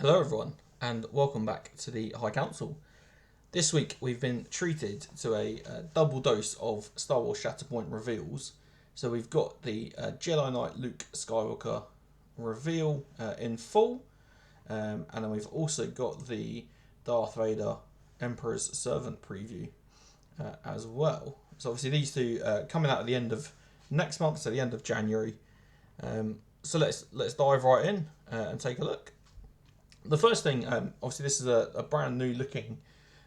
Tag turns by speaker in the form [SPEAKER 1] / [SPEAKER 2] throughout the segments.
[SPEAKER 1] Hello everyone and welcome back to the High Council. This week we've been treated to a double dose of Star Wars Shatterpoint reveals. So we've got the Jedi Knight Luke Skywalker reveal in full, and then we've also got the Darth Vader Emperor's Servant preview as well. So obviously these two coming out at the end of next month, so the end of January. So let's dive right in and take a look. The first thing, obviously this is a brand new looking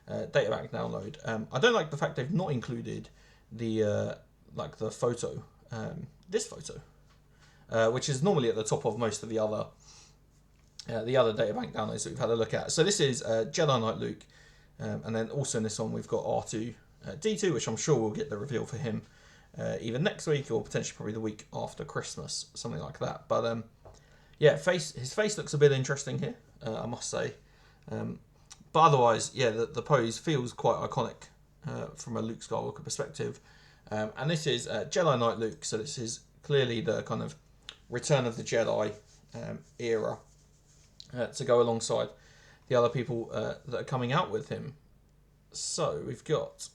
[SPEAKER 1] databank download. I don't like the fact they've not included the the photo, this photo, which is normally at the top of most of the other databank downloads that we've had a look at. So this is Jedi Knight Luke, and then also in this one we've got R2-D2, which I'm sure we'll get the reveal for him either next week or potentially probably the week after Christmas, something like that. But yeah, his face looks a bit interesting here, I must say. But otherwise, yeah, the pose feels quite iconic from a Luke Skywalker perspective. And this is Jedi Knight Luke, so this is clearly the kind of Return of the Jedi era to go alongside the other people that are coming out with him. So we've got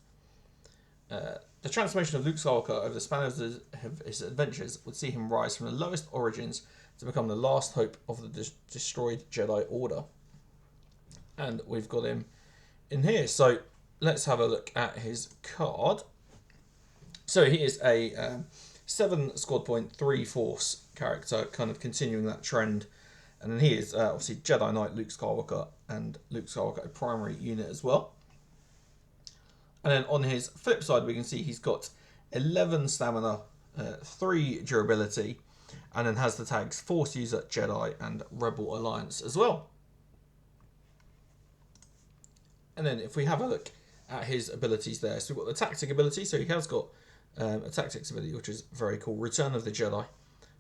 [SPEAKER 1] the transformation of Luke Skywalker over the span of his adventures would see him rise from the lowest origins to become the last hope of the destroyed Jedi Order. And we've got him in here. So let's have a look at his card. So he is a 7 squad point, 3 force character, kind of continuing that trend. And then he is obviously Jedi Knight Luke Skywalker and Luke Skywalker a primary unit as well. And then on his flip side, we can see he's got 11 stamina, 3 durability, and then has the tags Force User, Jedi, and Rebel Alliance as well. And then if we have a look at his abilities there, so we've got the tactic ability, so he has got a tactics ability, which is very cool, Return of the Jedi.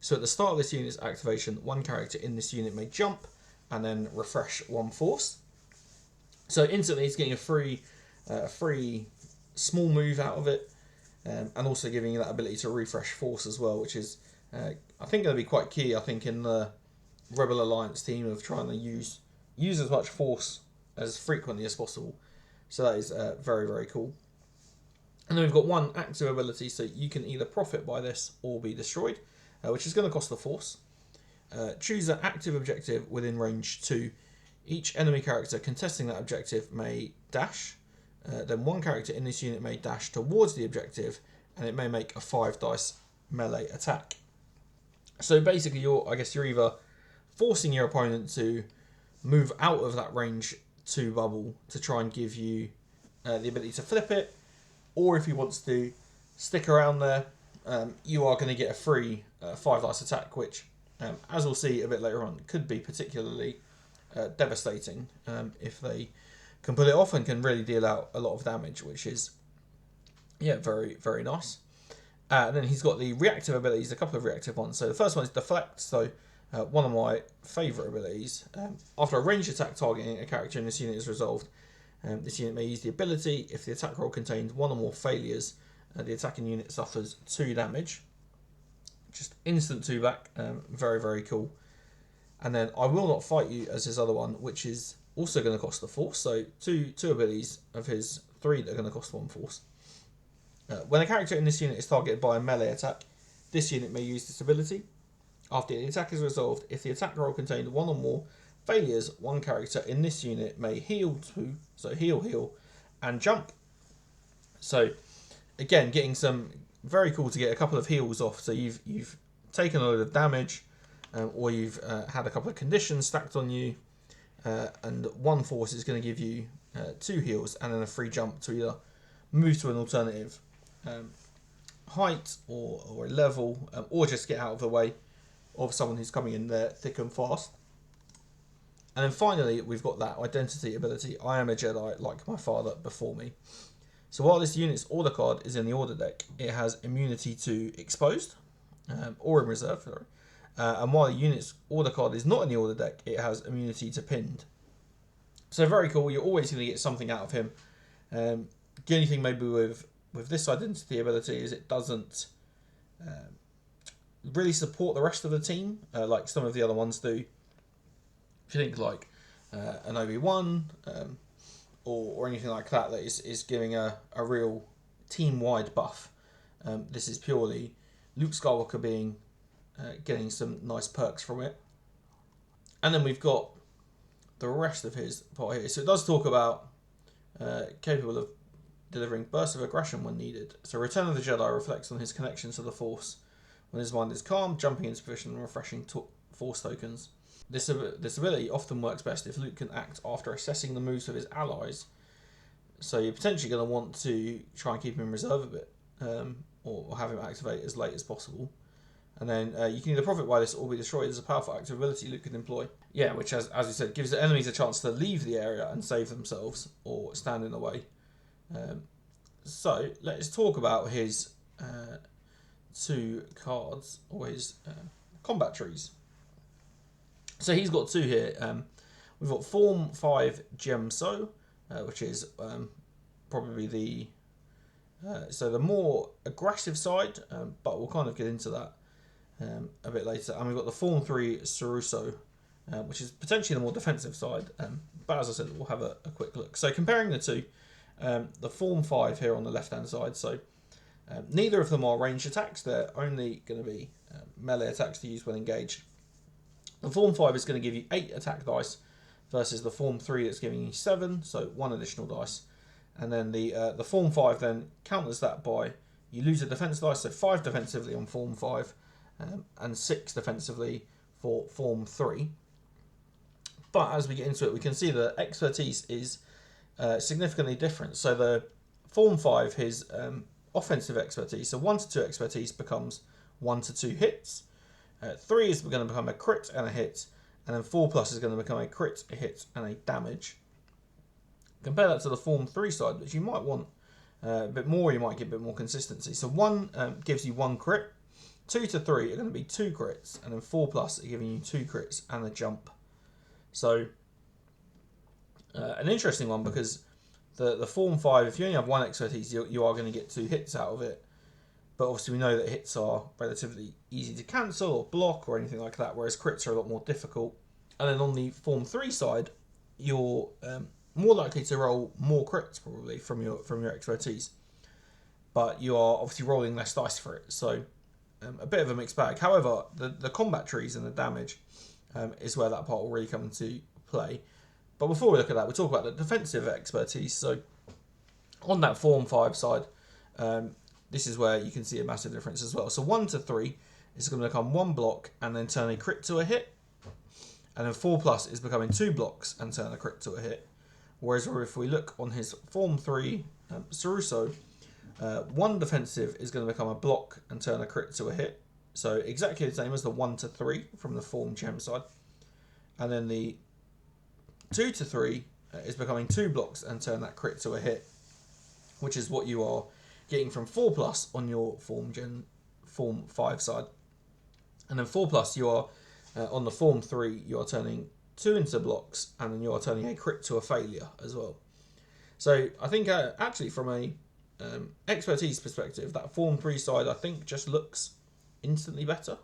[SPEAKER 1] So at the start of this unit's activation, one character in this unit may jump and then refresh 1 force. So instantly he's getting a free small move out of it, and also giving you that ability to refresh force as well, which is I think going to be quite key, I think, in the Rebel Alliance team of trying to use as much force as frequently as possible. So that is very, very cool. And then we've got 1 active ability, so you can either profit by this or be destroyed, which is going to cost the force. Choose an active objective within range 2. Each enemy character contesting that objective may dash. Then 1 character in this unit may dash towards the objective, and it may make a 5 dice melee attack. So basically, you're either forcing your opponent to move out of that range 2 bubble to try and give you the ability to flip it, or if he wants to stick around there, you are going to get a free 5 dice attack, which, as we'll see a bit later on, could be particularly devastating if they can pull it off and can really deal out a lot of damage, which is, yeah, very, very nice. And then he's got the reactive abilities, a couple of reactive ones. So the first one is Deflect. So one of my favourite abilities. After a ranged attack targeting a character in this unit is resolved, this unit may use the ability. If the attack roll contains 1 or more failures, the attacking unit suffers 2 damage. Just instant 2 back. Very, very cool. And then I Will Not Fight You as his other one, which is also going to cost the force. So two abilities of his 3 that are going to cost 1 force. When a character in this unit is targeted by a melee attack, this unit may use this ability. After the attack is resolved, if the attack roll contained 1 or more failures, 1 character in this unit may heal 2, so heal, and jump. So again, getting some very cool to get a couple of heals off. So you've taken a load of damage, or you've had a couple of conditions stacked on you, and 1 force is going to give you 2 heals and then a free jump to either move to an alternative height or a level, or just get out of the way of someone who's coming in there thick and fast. And then finally, we've got that identity ability. I am a Jedi like my father before me. So while this unit's order card is in the order deck, it has immunity to exposed, or in reserve, sorry. And while the unit's order card is not in the order deck, it has immunity to pinned. So very cool. You're always going to get something out of him. The only thing maybe with this identity ability is it doesn't really support the rest of the team like some of the other ones do. If you think like an Obi-Wan or anything like that is giving a real team-wide buff. This is purely Luke Skywalker getting some nice perks from it. And then we've got the rest of his part here. So it does talk about capable of delivering bursts of aggression when needed. So Return of the Jedi reflects on his connection to the Force when his mind is calm, jumping into position and refreshing Force tokens. This ability often works best if Luke can act after assessing the moves of his allies. So you're potentially going to want to try and keep him in reserve a bit, or have him activate as late as possible. And then you can either profit by this or be destroyed as a powerful active ability Luke can employ. Yeah, which, as we said, gives the enemies a chance to leave the area and save themselves or stand in the way. So let's talk about his 2 cards, or his combat trees. So he's got 2 here. We've got Form 5 Gemso, which is probably the more aggressive side, but we'll kind of get into that a bit later. And we've got the Form 3 Saruso, which is potentially the more defensive side, but as I said, we'll have a quick look. So comparing the 2, the Form 5 here on the left hand side, so neither of them are ranged attacks, they're only going to be melee attacks to use when engaged. The Form 5 is going to give you 8 attack dice versus the Form 3 that's giving you 7, so 1 additional dice. And then the Form 5 then counters that by, you lose a defense dice, so 5 defensively on Form 5 and 6 defensively for Form 3. But as we get into it, we can see the expertise is significantly different. So the Form 5, his offensive expertise, so 1 to 2 expertise becomes 1 to 2 hits. 3 is going to become a crit and a hit, and then 4+ is going to become a crit, a hit, and a damage. Compare that to the Form 3 side, which you might want a bit more, you might get a bit more consistency. So 1 gives you 1 crit, 2 to 3 are going to be 2 crits, and then 4+ are giving you 2 crits and a jump. So an interesting one, because the Form 5, if you only have 1 expertise, you are going to get 2 hits out of it. But obviously we know that hits are relatively easy to cancel or block or anything like that, whereas crits are a lot more difficult. And then on the Form 3 side, you're more likely to roll more crits probably from your expertise. But you are obviously rolling less dice for it, so a bit of a mixed bag. However, the combat trees and the damage is where that part will really come into play. But before we look at that, we'll talk about the defensive expertise. So on that Form 5 side, this is where you can see a massive difference as well. So 1 to 3 is going to become 1 block and then turn a crit to a hit. And then 4+ is becoming 2 blocks and turn a crit to a hit. Whereas if we look on his Form 3 Saruso, 1 defensive is going to become a block and turn a crit to a hit. So exactly the same as the 1 to 3 from the Form Gem side. And then the 2 to 3 is becoming 2 blocks and turn that crit to a hit, which is what you are getting from 4+ on your Form 5 side. And then 4+ you are on the Form 3, you are turning 2 into blocks, and then you are turning a crit to a failure as well. So I think actually from a expertise perspective, that Form 3 side I think just looks instantly better.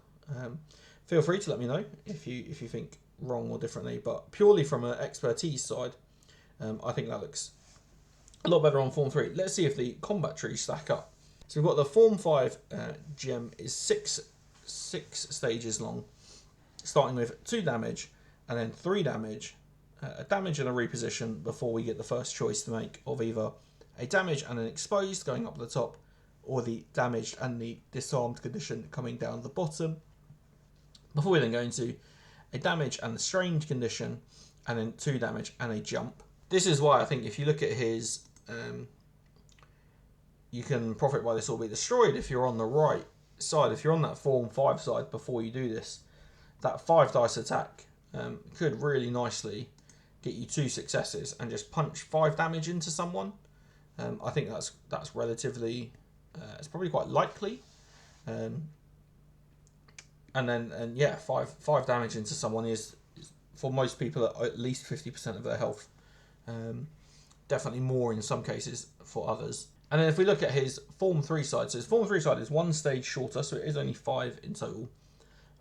[SPEAKER 1] Feel free to let me know if you think wrong or differently, but purely from an expertise side, I think that looks a lot better on Form 3. Let's see if the combat trees stack up. So we've got the Form 5 gem is 6 stages long, starting with 2 damage and then 3 damage, a damage and a reposition before we get the first choice to make of either a damage and an exposed going up the top, or the damaged and the disarmed condition coming down the bottom, before we then go into a damage and the strange condition, and then 2 damage and a jump. This is why I think if you look at his, you can profit by this or be destroyed if you're on the right side. If you're on that Form 5 side before you do this, that 5 dice attack could really nicely get you 2 successes and just punch 5 damage into someone. I think that's relatively, it's probably quite likely. And yeah, 5 damage into someone is for most people at least 50% of their health. Definitely more in some cases for others. And then if we look at his Form 3 side, so his Form 3 side is 1 stage shorter, so it is only 5 in total.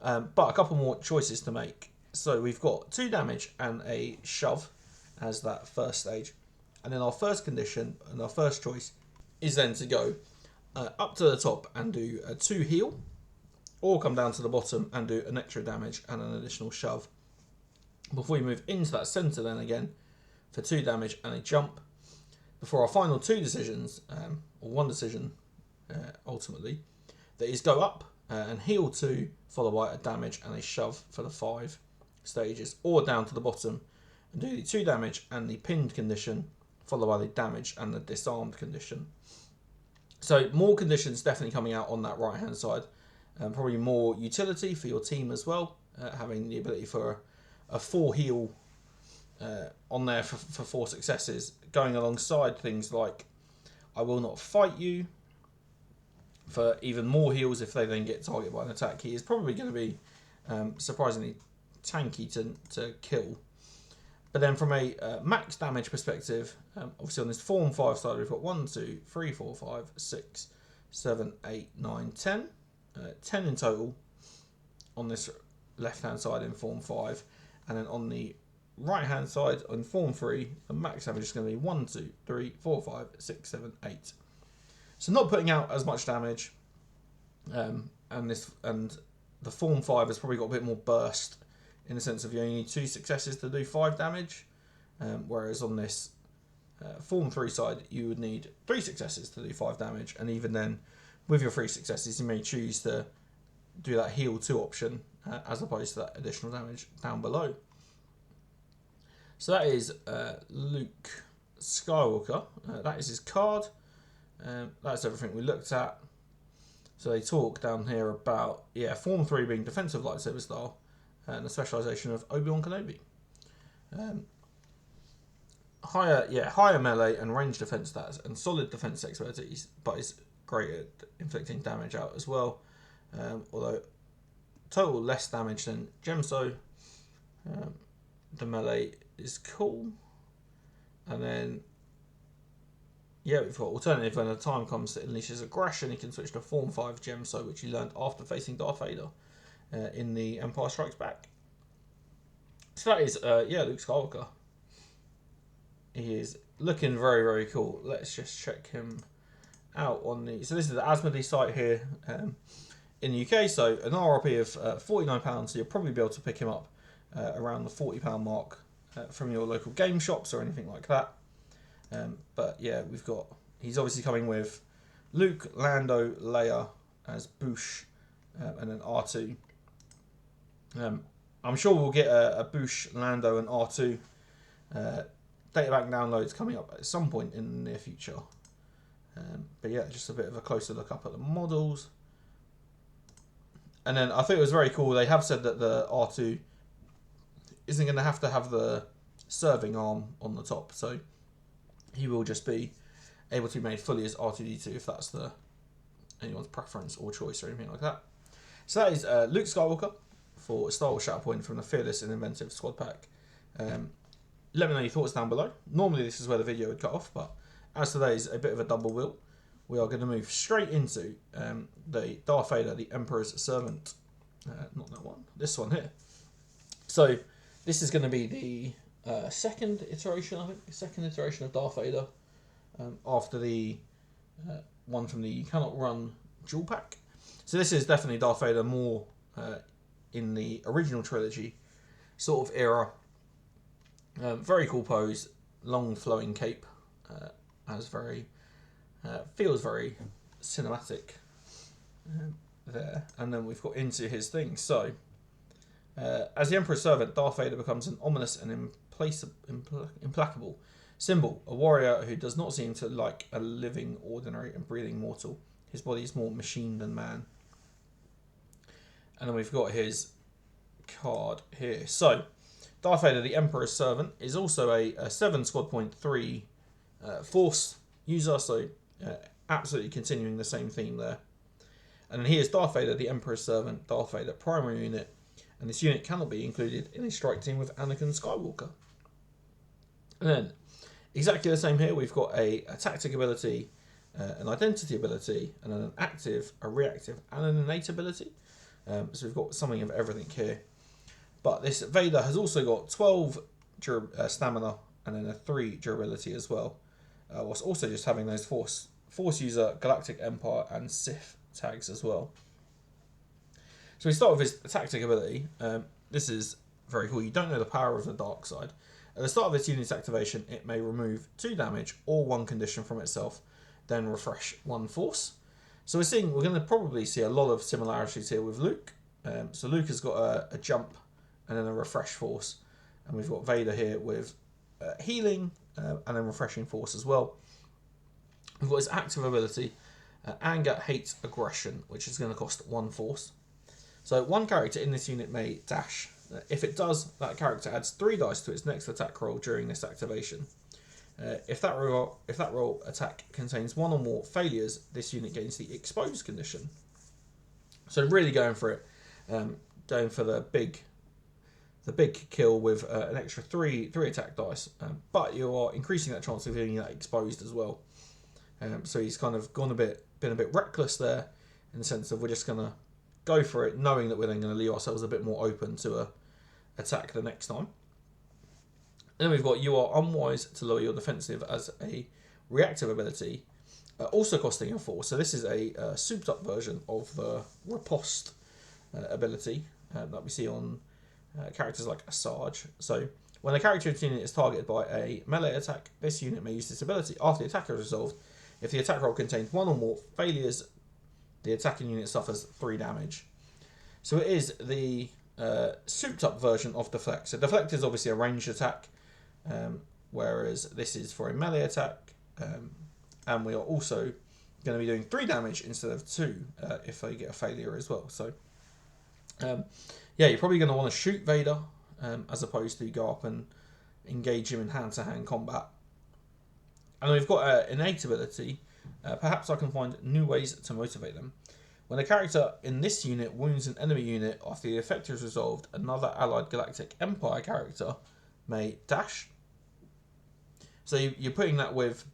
[SPEAKER 1] But a couple more choices to make. So we've got 2 damage and a shove as that first stage. And then our first condition and our first choice is then to go up to the top and do a 2 heal, or come down to the bottom and do an extra damage and an additional shove. Before we move into that centre then again for 2 damage and a jump. Before our final 2 decisions, or 1 decision ultimately, that is go up and heal 2, followed by a damage and a shove for the 5 stages, or down to the bottom and do the 2 damage and the pinned condition, followed by the damage and the disarmed condition. So more conditions definitely coming out on that right hand side. Probably more utility for your team as well, having the ability for a 4 heal on there for 4 successes, going alongside things like I will not fight you for even more heals if they then get targeted by an attack. He is probably going to be surprisingly tanky to kill. But then from a max damage perspective, obviously on this Form 5 side, we've got 1, 2, 3, 4, 5, 6, 7, 8, 9, 10. 10 in total on this left-hand side in Form 5. And then on the right-hand side on Form 3, the max damage is going to be 1, 2, 3, 4, 5, 6, 7, 8. So not putting out as much damage. And the Form 5 has probably got a bit more burst, in the sense of you only need 2 successes to do 5 damage, whereas on this Form 3 side you would need 3 successes to do 5 damage, and even then with your 3 successes you may choose to do that heal 2 option as opposed to that additional damage down below. So that is Luke Skywalker. That is his card. That's everything we looked at. So they talk down here about Form 3 being defensive lightsaber style, and the specialisation of Obi-Wan Kenobi. Higher melee and range defense stats and solid defense expertise, but is great at inflicting damage out as well. Although total less damage than Gemso. The melee is cool. And then we've got alternative when the time comes that unleashes aggression. He can switch to Form 5 Gemso, which he learned after facing Darth Vader in the Empire Strikes Back. So that is Luke Skywalker. He is looking very, very cool. Let's just check him out on the... So this is the Asmodee site here in the UK. So an RRP of £49, so you'll probably be able to pick him up around the £40 mark from your local game shops or anything like that. But he's obviously coming with Luke, Lando, Leia as Boushh, and then R2. I'm sure we'll get a Boushh, Lando, and R2 databank downloads coming up at some point in the near future. But just a bit of a closer look up at the models. And then I think it was very cool. They have said that the R2 isn't going to have the serving arm on the top, so he will just be able to be made fully as R2-D2 if that's anyone's preference or choice or anything like that. So that is Luke Skywalker for Star Wars Shatterpoint from the Fearless and Inventive Squad Pack. Let me know your thoughts down below. Normally this is where the video would cut off, but as today's a bit of a double wheel, we are going to move straight into the Darth Vader, the Emperor's Servant. Not that one, this one here. So this is going to be the second iteration of Darth Vader, after the one from the You Cannot Run dual pack. So this is definitely Darth Vader more in the original trilogy sort of era. Very cool pose, long flowing cape, feels very cinematic there. And then we've got into his thing. So as the Emperor's servant, Darth Vader becomes an ominous and implacable symbol, a warrior who does not seem to like a living, ordinary and breathing mortal. His body is more machine than man. And then we've got his card here. So Darth Vader, the Emperor's Servant, is also a 7 squad point 3 Force user, so absolutely continuing the same theme there. And then he is Darth Vader, the Emperor's Servant, Darth Vader primary unit, and this unit cannot be included in a strike team with Anakin Skywalker. And then, exactly the same here, we've got a tactic ability, an identity ability, and then an active, a reactive, and an innate ability. So we've got something of everything here. But this Vader has also got 12 stamina and then a 3 durability as well. Whilst also just having those Force User, Galactic Empire and Sith tags as well. So we start with his tactic ability. This is very cool. You don't know the power of the dark side. At the start of this unit's activation, it may remove 2 damage or 1 condition from itself, then refresh 1 force. So we're going to probably see a lot of similarities here with Luke. So Luke has got a jump and then a refresh force, and we've got Vader here with healing and then refreshing force as well. We've got his active ability, anger, hate, aggression, which is going to cost 1 force. So one character in this unit may dash. If it does, that character adds 3 dice to its next attack roll during this activation. If that roll attack contains 1 or more failures, this unit gains the exposed condition. So really going for it, going for the big kill with an extra 3 attack dice, but you are increasing that chance of getting that exposed as well. So he's kind of been a bit reckless there, in the sense of we're just gonna go for it, knowing that we're then going to leave ourselves a bit more open to attack the next time. And then we've got you are unwise to lower your defensive as a reactive ability, also costing a 4. So this is a souped up version of the riposte ability that we see on characters like Asajj. So when a character unit is targeted by a melee attack, this unit may use this ability after the attack is resolved. If the attack roll contains 1 or more failures, the attacking unit suffers 3 damage. So it is the souped up version of Deflect. So Deflect is obviously a ranged attack, whereas this is for a melee attack. And we are also going to be doing 3 damage instead of 2 if they get a failure as well. So yeah, you're probably going to want to shoot Vader as opposed to go up and engage him in hand-to-hand combat. And we've got an innate ability. Perhaps I can find new ways to motivate them. When a character in this unit wounds an enemy unit after the effect is resolved, another allied Galactic Empire character may dash. So you're putting that with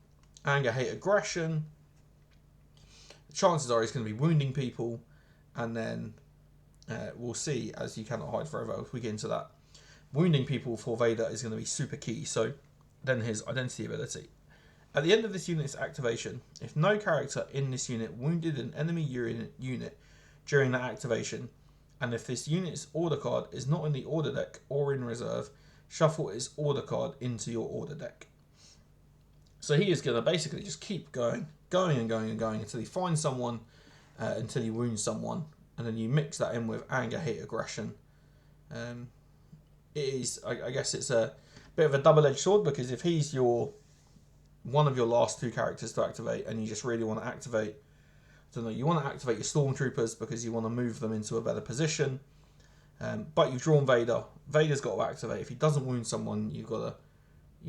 [SPEAKER 1] anger, hate, aggression. The chances are he's going to be wounding people, and then we'll see, as you cannot hide forever, if we get into that. Wounding people for Vader is going to be super key. So then his identity ability. At the end of this unit's activation, if no character in this unit wounded an enemy unit during that activation, and if this unit's order card is not in the order deck or in reserve, shuffle its order card into your order deck. So he is going to basically just keep going until he finds someone, until he wounds someone, and then you mix that in with anger, hate, aggression. It is, I guess it's a bit of a double-edged sword, because if he's one of your last 2 characters to activate, and you just really want to activate, you want to activate your Stormtroopers because you want to move them into a better position, but you've drawn Vader. Vader's got to activate. If he doesn't wound someone, you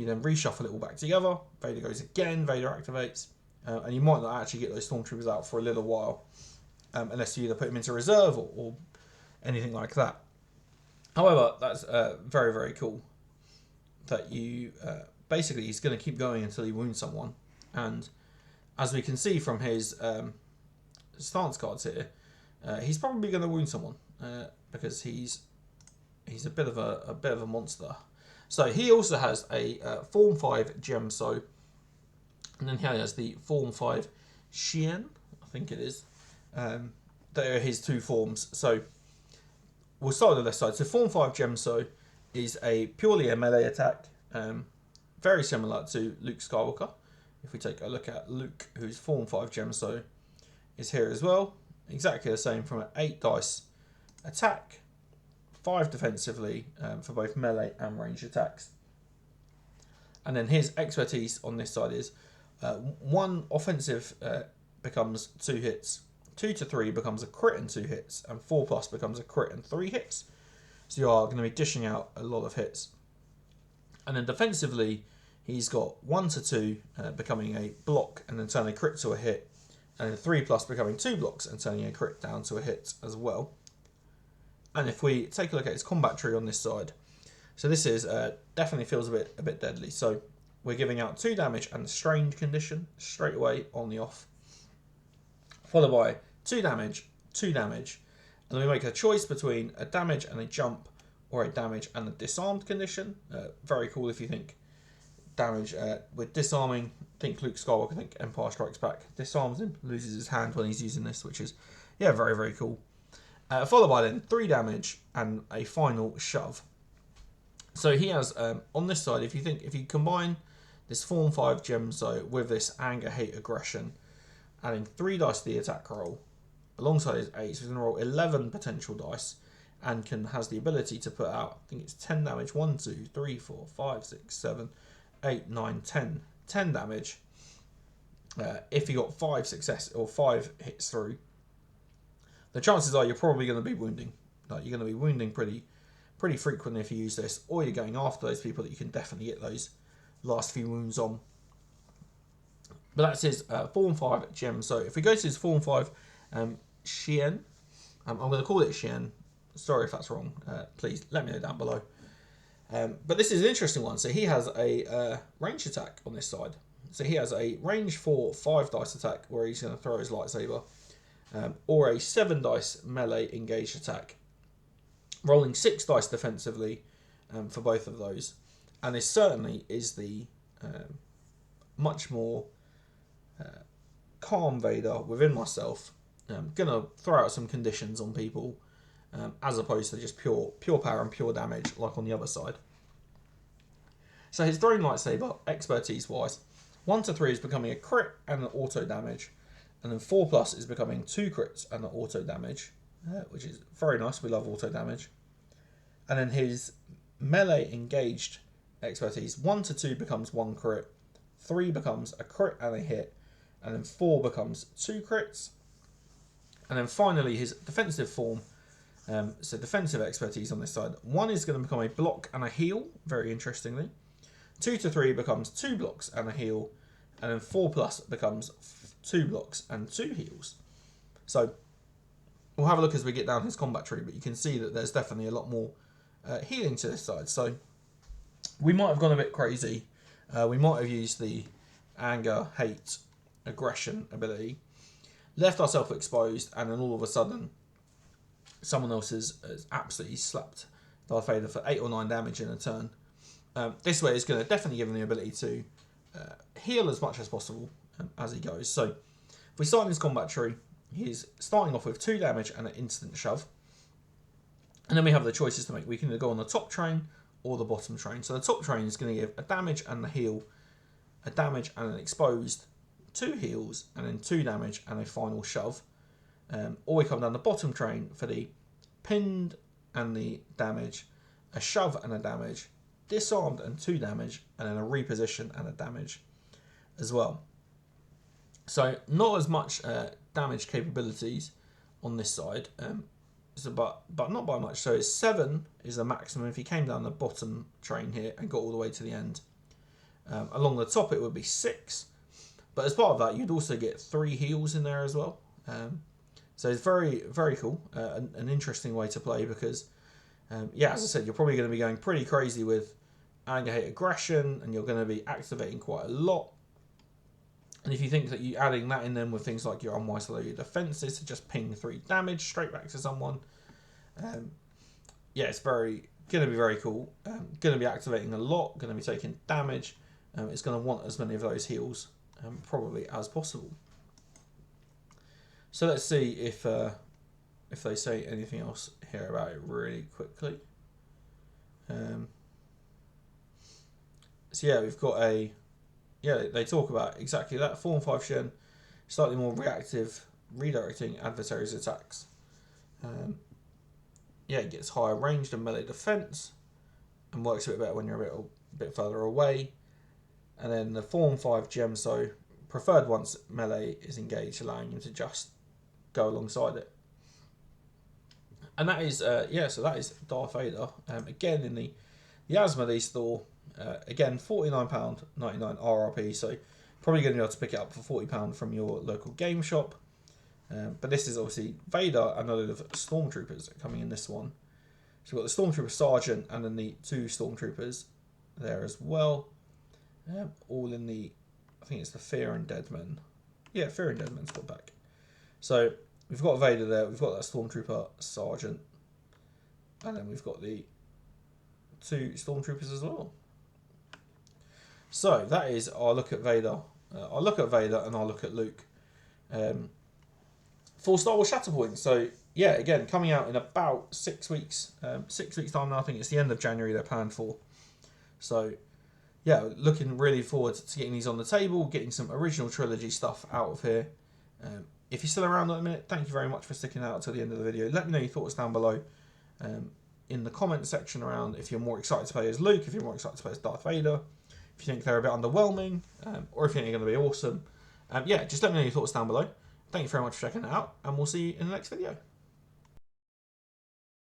[SPEAKER 1] then reshuffle it all back together. Vader goes again, Vader activates, and you might not actually get those Stormtroopers out for a little while, unless you either put them into reserve or anything like that. However, that's very, very cool that you... basically, he's going to keep going until he wounds someone. And as we can see from his stance cards here, he's probably going to wound someone because he's a bit of a monster. So he also has a Form 5 Gemso, and then he has the Form 5 Xian, I think it is. They are his 2 forms. So we'll start on the left side. So Form 5 Gemso is purely a melee attack. Very similar to Luke Skywalker. If we take a look at Luke, whose Form 5 Gemso is here as well. Exactly the same, from an 8 dice attack, 5 defensively for both melee and ranged attacks. And then his expertise on this side is 1 offensive becomes 2 hits, 2 to 3 becomes a crit and 2 hits, and 4+ becomes a crit and 3 hits. So you are going to be dishing out a lot of hits. And then defensively, he's got 1 to 2 becoming a block and then turning a crit to a hit, and then 3+ becoming 2 blocks and turning a crit down to a hit as well. And if we take a look at his combat tree on this side, so this is definitely feels a bit deadly. So we're giving out 2 damage and the strained condition straight away on the off, followed by 2 damage, 2 damage, and then we make a choice between a damage and a jump, or a damage and a disarmed condition. Very cool if you think damage with disarming. Think Luke Skywalker, think Empire Strikes Back. Disarms him, loses his hand when he's using this, which is, yeah, very, very cool. Followed by then 3 damage and a final shove. So he has, on this side, if you combine this Form 5 Gemso with this Anger, Hate, Aggression, adding 3 dice to the attack roll, alongside his 8, so he's going to roll 11 potential dice, and has the ability to put out, I think it's 10 damage, 1, 2, 3, 4, 5, 6, 7, 8, 9, 10. 10 damage. If you got 5 success or 5 hits through, the chances are you're probably going to be wounding. Like, you're going to be wounding pretty frequently if you use this, or you're going after those people that you can definitely get those last few wounds on. But that's his Form 5 gem. So if we go to his Form 5 Xian, I'm going to call it Xian. Sorry if that's wrong. Please let me know down below. But this is an interesting one. So he has a range attack on this side. So he has a range 4 5 dice attack where he's going to throw his lightsaber, or a 7 dice melee engaged attack, rolling 6 dice defensively for both of those. And this certainly is the much more calm Vader within myself. Gonna throw out some conditions on people, as opposed to just pure power and pure damage like on the other side. So his throwing lightsaber, expertise wise, 1 to 3 is becoming a crit and an auto damage, and then 4+ is becoming 2 crits and an auto damage, which is very nice. We love auto damage. And then his melee engaged expertise, 1 to 2 becomes 1 crit, 3 becomes a crit and a hit, and then 4 becomes 2 crits. And then finally his defensive form, so defensive expertise on this side, 1 is going to become a block and a heal, very interestingly. 2 to 3 becomes 2 blocks and a heal, and then 4+ becomes 2 blocks and 2 heals. So we'll have a look as we get down his combat tree, but you can see that there's definitely a lot more healing to this side. So we might have gone a bit crazy. We might have used the Anger, Hate, Aggression ability, left ourselves exposed, and then all of a sudden someone else has absolutely slapped Darth Vader for 8 or 9 damage in a turn. This way is going to definitely give him the ability to heal as much as possible as he goes. So if we start in his combat tree, he's starting off with 2 damage and an instant shove. And then we have the choices to make. We can either go on the top train or the bottom train. So the top train is going to give a damage and a heal, a damage and an exposed, 2 heals, and then 2 damage and a final shove. Or we come down the bottom train for the pinned and the damage, a shove and a damage, disarmed and 2 damage, and then a reposition and a damage as well. So not as much damage capabilities on this side, but not by much. So 7 is the maximum if you came down the bottom train here and got all the way to the end. Along the top it would be 6, but as part of that you'd also get 3 heals in there as well. So it's very, very cool, an interesting way to play because, yeah, as I said, you're probably going to be going pretty crazy with Anger, Hate, Aggression, and you're going to be activating quite a lot. And if you think that you adding that in then with things like your unwise low, your defenses to just ping 3 damage straight back to someone, yeah, it's going to be very cool. Going to be activating a lot, going to be taking damage. It's going to want as many of those heals probably as possible. So let's see if they say anything else here about it really quickly. So yeah, we've got they talk about exactly that. Form 5 Shen, slightly more reactive, redirecting adversaries' attacks. Yeah, it gets higher ranged and melee defense, and works a bit better when you're a bit further away. And then the Form 5 Gem, so preferred once melee is engaged, allowing him to just go alongside it. And that is so that is Darth Vader. Again in the Asmodee store. Again, £49.99 RRP, so probably going to be able to pick it up for £40 from your local game shop. But this is obviously Vader and a load of Stormtroopers coming in this one. So we've got the Stormtrooper Sergeant and then the 2 Stormtroopers there as well. All in the, I think it's the Fear and Dead Men. Yeah, Fear and Dead Men's got back. So we've got Vader there, we've got that Stormtrooper Sergeant, and then we've got the 2 Stormtroopers as well. So that is our look at Vader. I'll look at Vader and I'll look at Luke. For Star Wars Shatterpoint. So yeah, again, coming out in about 6 weeks. 6 weeks time now. I think it's the end of January they're planned for. So yeah, looking really forward to getting these on the table, getting some original trilogy stuff out of here. If you're still around at the minute, thank you very much for sticking out till the end of the video. Let me know your thoughts down below in the comment section around if you're more excited to play as Luke, if you're more excited to play as Darth Vader, if you think they're a bit underwhelming, or if you think they're going to be awesome. Yeah, just let me know your thoughts down below. Thank you very much for checking it out, and we'll see you in the next video.